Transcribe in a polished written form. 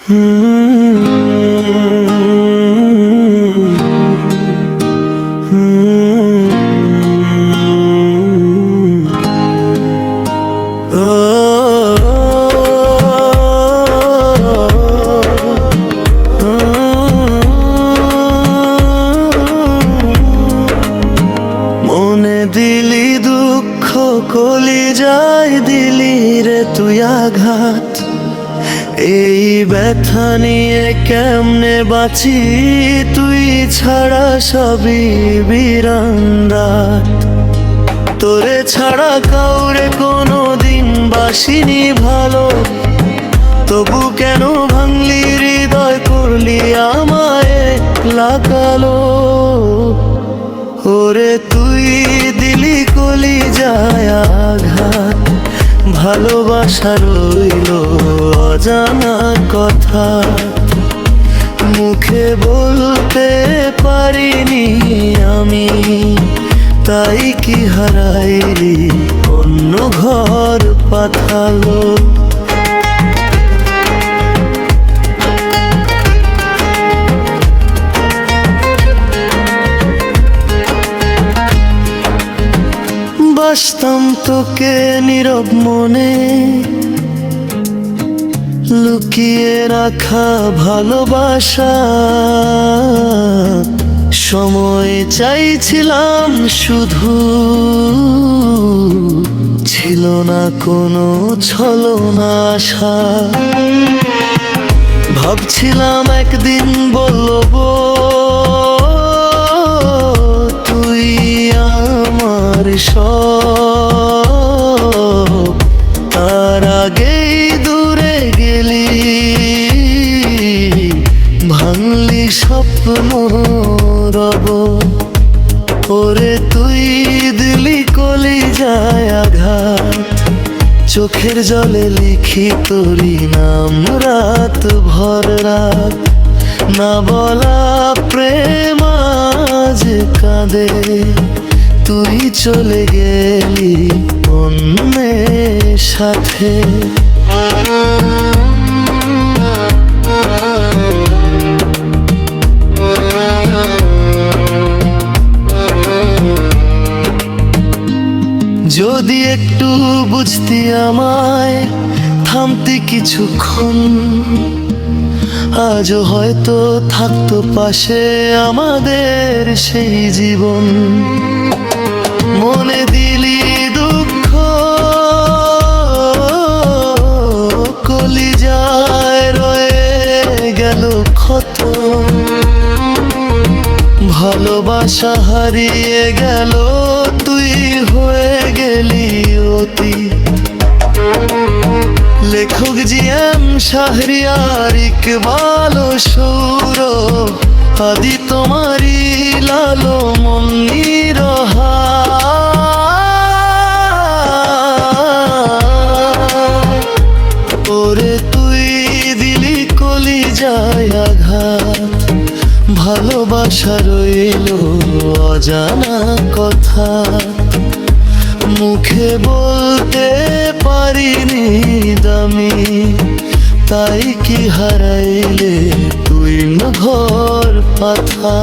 মনে দিলি দুঃখ, কলিজায় দিলি রে তুই আঘাত। এই ব্যথা নিয়ে কেমনে বাঁচি, তুই ছাড়া সবই বিরান্দাত। তোরে ছাড়া কাউরে কোনো দিন বাসিনি ভালো, তবু কেন ভাঙলি হৃদয়, করলি আমায় একলা কালো। ওরে তুই দিলি কলিজায় আঘাত, ভালোবাসা রইল অজানা কথা। মুখে বলতে পারিনি আমি, তাই কি হারাইলি অন্য ঘর পাঠালো। বাসতাম তোকে নীরব মনে, লুকিয়ে রাখা ভালোবাসা। সময় চাইছিলাম শুধু, ছিল না কোনো ছলনা আশা। ভাবছিলাম একদিন বলবো তুই আমার সব, তার আগেই দূরে গেলি, ভাঙলি স্বপ্ন রব। ওরে তুই দিলি কলিজায় আঘাত, চোখের জলে লিখি তোরি নাম রাত ভর রাত। না বলা প্রেম আজ কাঁদে, তুই চলে গেলি অন্যের সাথে। যদি একটু বুঝতি আমায়, থামতি কিছুক্ষণ, আজও হয়তো থাকতো পাশে আমাদের সেই জীবন। মনে দিলি দুঃখ, কলিজায় রয়ে গেল ক্ষত। ভালোবাসা হারিয়ে গেল, তুই হয়ে গেলি অতি। লেখক জিএম শাহরিয়ার, ইকবাল ও সৌরভ, আদি তোমারি লালো মন্দির। ওরে তুই দিলি কলিজায় আঘাত, ভালোবাসা রইল অজানা কথা। মুখে বলতে পারিনি দামি, তাই কি হারাইলে তুই ঘর পাথা।